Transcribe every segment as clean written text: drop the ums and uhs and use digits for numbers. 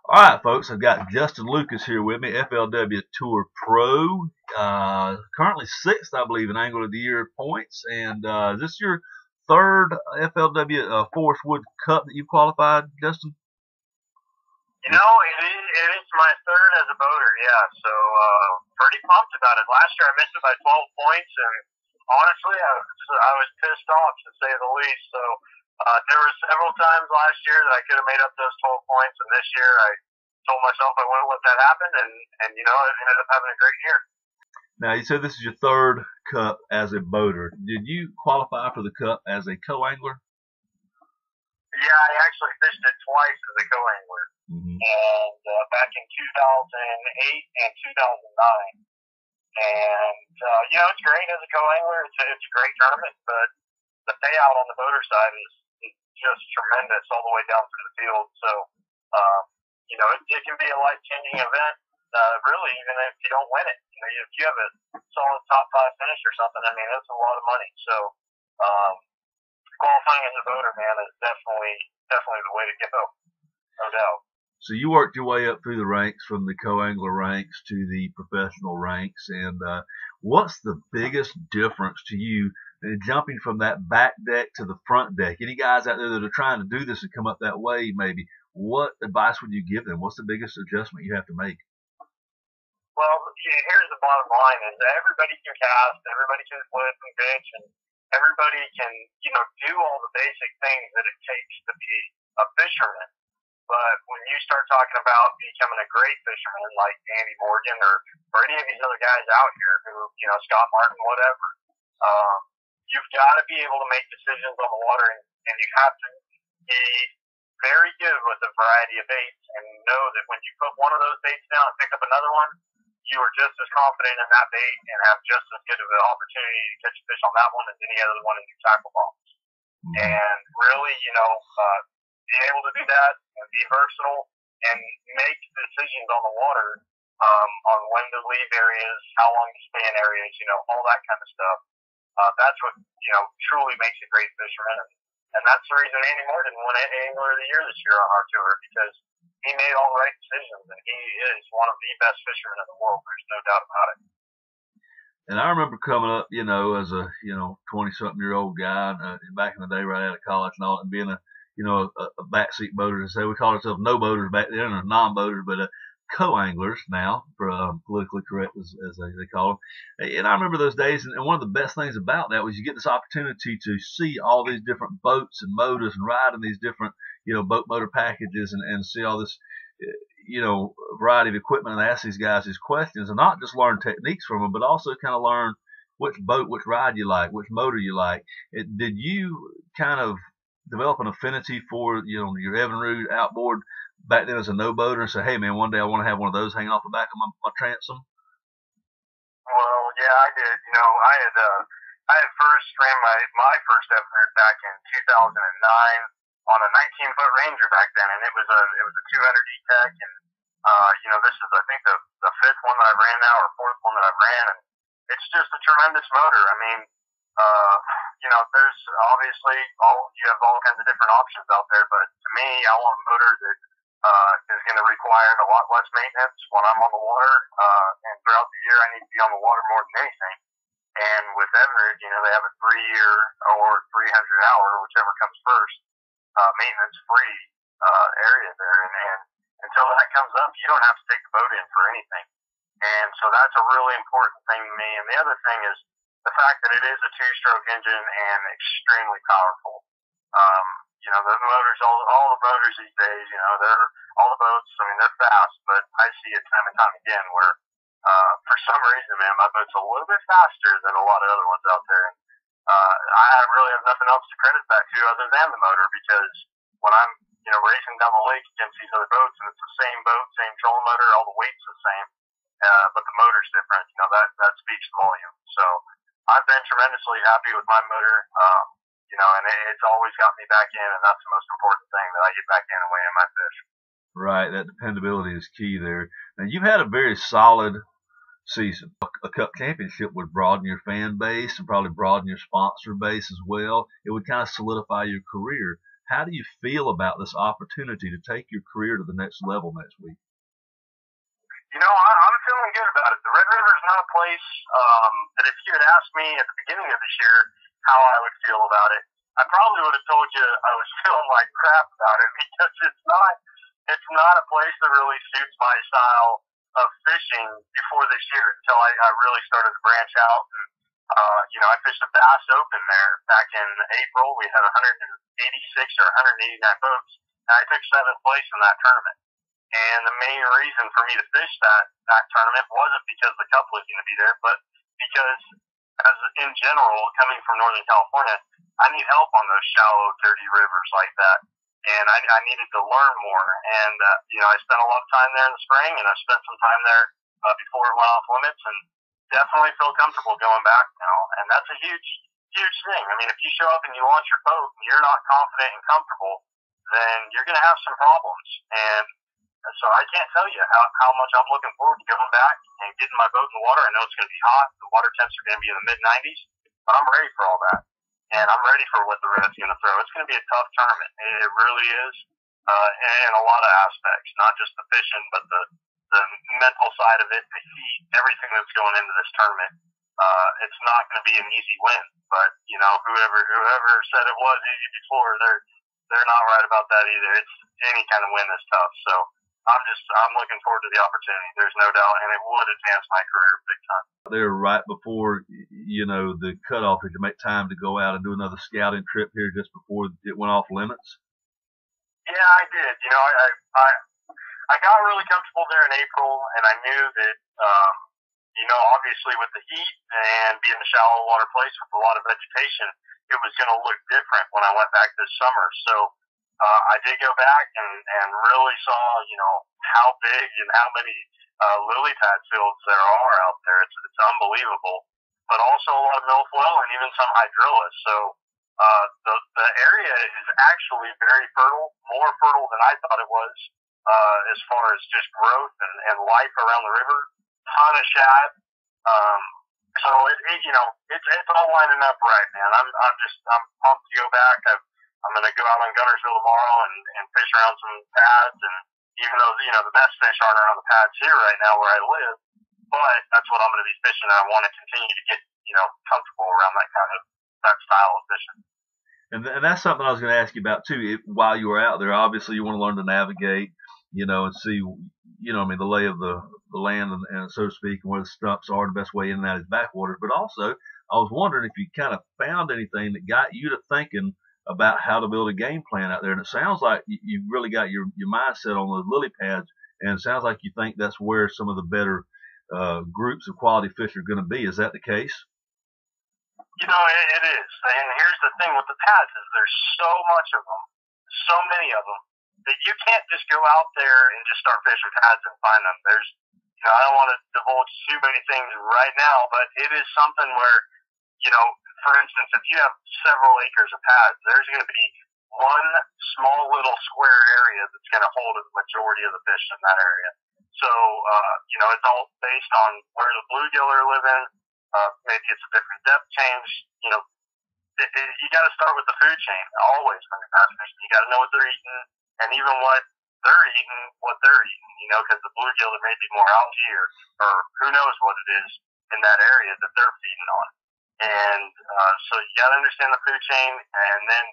All right, folks, I've got Justin Lucas here with me, FLW Tour Pro. Currently sixth, I believe, in Angler of the Year points. And is this your third FLW Forrest Wood Cup that you've qualified, Justin? You know, it is my third as a boater, yeah. So pretty pumped about it. Last year I missed it by 12 points, and honestly, I was pissed off, to say the least. So there were several times last year that I could have made up those 12 points, and this year I told myself I wouldn't let that happen, and you know, I ended up having a great year. Now, you said this is your third Cup as a boater. Did you qualify for the Cup as a co-angler? Yeah, I actually fished it twice as a co-angler. And back in 2008 and 2009. And, you know, it's great as a co-angler. It's a great tournament, but the payout on the boater side is just tremendous all the way down through the field. So, you know, it can be a life-changing event, really, even if you don't win it. You know, if you have a solid top 5 finish or something, I mean, that's a lot of money. So, qualifying as a boater, man, is definitely the way to go, no doubt. So you worked your way up through the ranks, from the co-angler ranks to the professional ranks, and what's the biggest difference to you jumping from that back deck to the front deck? Any guys out there that are trying to do this and come up that way, maybe, what advice would you give them? What's the biggest adjustment you have to make? Well, here's the bottom line: is that everybody can cast, everybody can flip and pitch, and everybody can, you know, do all the basic things that it takes to be a fisherman. But when you start talking about becoming a great fisherman like Andy Morgan or any of these other guys out here who, you know, Scott Martin, whatever, you've got to be able to make decisions on the water, and you have to be very good with a variety of baits and know that when you put one of those baits down and pick up another one, you are just as confident in that bait and have just as good of an opportunity to catch a fish on that one as any other one in your tackle box. And really, you know, being able to do that and be versatile and make decisions on the water, on when to leave areas, how long to stay in areas, you know, all that kind of stuff. That's what, you know, truly makes a great fisherman. And that's the reason Andy Morgan won Angler of the Year this year on our tour, because he made all the right decisions, and he is one of the best fishermen in the world. There's no doubt about it. And I remember coming up, you know, as a, 20-something-year-old guy, back in the day, right out of college and all, and being a backseat boater. So we called ourselves no boaters back then, or non-boaters, but co-anglers now, politically correct as they call them. And I remember those days, and one of the best things about that was you get this opportunity to see all these different boats and motors and ride in these different, boat motor packages, and see all this, variety of equipment, and ask these guys these questions, and not just learn techniques from them, but also kind of learn which boat, which ride you like, which motor you like. Did you kind of develop an affinity for, your Evinrude outboard back then as a no-boater, and say, hey, man, one day I want to have one of those hanging off the back of my transom? Well, yeah, I did. You know, I had first ran my first Evinrude back in 2009 on a 19-foot Ranger back then, and it was a 200 E-Tech, and this is, I think, the fifth one that I've ran now, or fourth one that I've ran, and it's just a tremendous motor. I mean, there's obviously you have all kinds of different options out there, but to me, I want a motor that is going to require a lot less maintenance when I'm on the water, and throughout the year I need to be on the water more than anything. And with Evinrude, they have a 3-year or 300-hour, whichever comes first, maintenance-free area there, and until that comes up, you don't have to take the boat in for anything. And so that's a really important thing to me. And the other thing is the fact that it is a 2-stroke engine and extremely powerful. The motors, all the motors these days, they're all the boats. I mean, they're fast, but I see it time and time again where, for some reason, man, my boat's a little bit faster than a lot of other ones out there. And I really have nothing else to credit that to other than the motor, because when I'm, racing down the lake against these other boats, and it's the same boat, same trolling motor, all the weight's the same, but the motor's different. That speaks volume. So I've been tremendously happy with my motor, and it's always got me back in, and that's the most important thing, that I get back in and weigh in my fish. Right, that dependability is key there. Now, you've had a very solid season. A Cup championship would broaden your fan base and probably broaden your sponsor base as well. It would kind of solidify your career. How do you feel about this opportunity to take your career to the next level next week? I'm feeling good about it. The Red River is not a place that if you had asked me at the beginning of this year how I would feel about it, I probably would have told you I was feeling like crap about it because it's not a place that really suits my style of fishing before this year until I really started to branch out. And, I fished a Bass Open there back in April. We had 186 or 189 boats, and I took 7th place in that tournament. And the main reason for me to fish that tournament wasn't because the cup was going to be there, but because, as in general, coming from Northern California, I need help on those shallow, dirty rivers like that. And I needed to learn more. And, I spent a lot of time there in the spring, and I spent some time there before it went off limits, and definitely feel comfortable going back now. And that's a huge, huge thing. I mean, if you show up and you launch your boat and you're not confident and comfortable, then you're going to have some problems. And so I can't tell you how much I'm looking forward to going back and getting my boat in the water. I know it's going to be hot. The water temps are going to be in the mid-90s, but I'm ready for all that. And I'm ready for what the Red's going to throw. It's going to be a tough tournament. It really is, in a lot of aspects, not just the fishing, but the mental side of it, the heat, everything that's going into this tournament. It's not going to be an easy win, but whoever said it was easy before, they're not right about that either. It's any kind of win is tough. So I'm looking forward to the opportunity. There's no doubt, and it would advance my career big time. They're right before, the cutoff. Did you make time to go out and do another scouting trip here just before it went off limits? Yeah, I did. I got really comfortable there in April, and I knew that, obviously with the heat and being a shallow water place with a lot of vegetation, it was going to look different when I went back this summer. So I did go back and really saw, how big and how many lily pad fields there are out there. It's unbelievable. But also a lot of milfoil and even some hydrilla. So the area is actually very fertile, more fertile than I thought it was, as far as just growth and life around the river. Ton of shad. So it's all lining up right, man. I'm pumped to go back. I'm going to go out on Gunnersville tomorrow and fish around some pads. And even though the best fish aren't around the pads here right now where I live, but that's what I'm going to be fishing. And I want to continue to get comfortable around that style of fishing. And that's something I was going to ask you about too. While you were out there, obviously you want to learn to navigate, and see, the lay of the land and so to speak, and where the stumps are, the best way in and out of backwaters. But also, I was wondering if you kind of found anything that got you to thinking about how to build a game plan out there. And it sounds like you really got your mindset on those lily pads, and it sounds like you think that's where some of the better groups of quality fish are going to be. Is that the case? It is. And here's the thing with the pads is there's so much of them, so many of them, that you can't just go out there and just start fishing pads and find them. There's, I don't want to divulge too many things right now, but it is something where, for instance, if you have several acres of pads, there's going to be one small little square area that's going to hold the majority of the fish in that area. So, it's all based on where the bluegill are living. Maybe it's a different depth change. You got to start with the food chain always when you're bass fishing. You got to know what they're eating, and even what they're eating, because the bluegill there may be more algae or who knows what it is in that area that they're feeding on. And so you got to understand the food chain, and then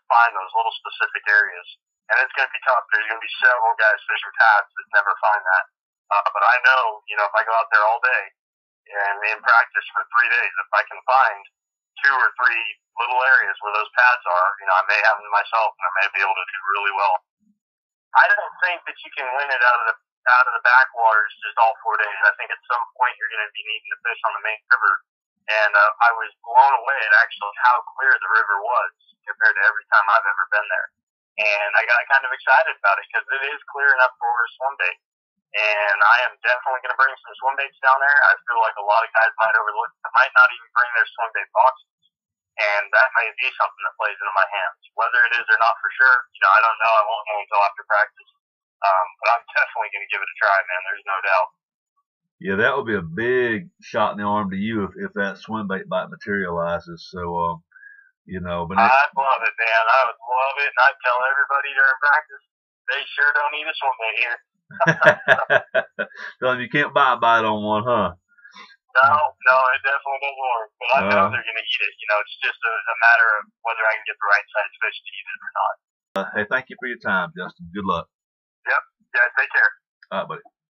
find those little specific areas. And it's going to be tough. There's going to be several guys fishing pads that never find that. But I know, if I go out there all day and in practice for 3 days, if I can find 2 or 3 little areas where those pads are, I may have them myself, and I may be able to do really well. I don't think that you can win it out of the backwaters just all 4 days. I think at some point you're going to be needing to fish on the main river. And I was blown away at actually how clear the river was compared to every time I've ever been there. And I got kind of excited about it because it is clear enough for a swim bait. And I am definitely going to bring some swim baits down there. I feel like a lot of guys might overlook, might not even bring their swim bait boxes. And that may be something that plays into my hands. Whether it is or not for sure, I don't know. I won't know until after practice. But I'm definitely going to give it a try, man. There's no doubt. Yeah, that would be a big shot in the arm to you if that swim bait bite materializes. So you know. But I'd love it, man. I would love it, and I'd tell everybody during practice, they sure don't need a swim bait here. Tell them you can't buy a bite on one, huh? No, it definitely doesn't work. But I know they're going to eat it. You know, it's just a matter of whether I can get the right size fish to eat it or not. Hey, thank you for your time, Justin. Good luck. Yep. Yeah, take care. All right, buddy.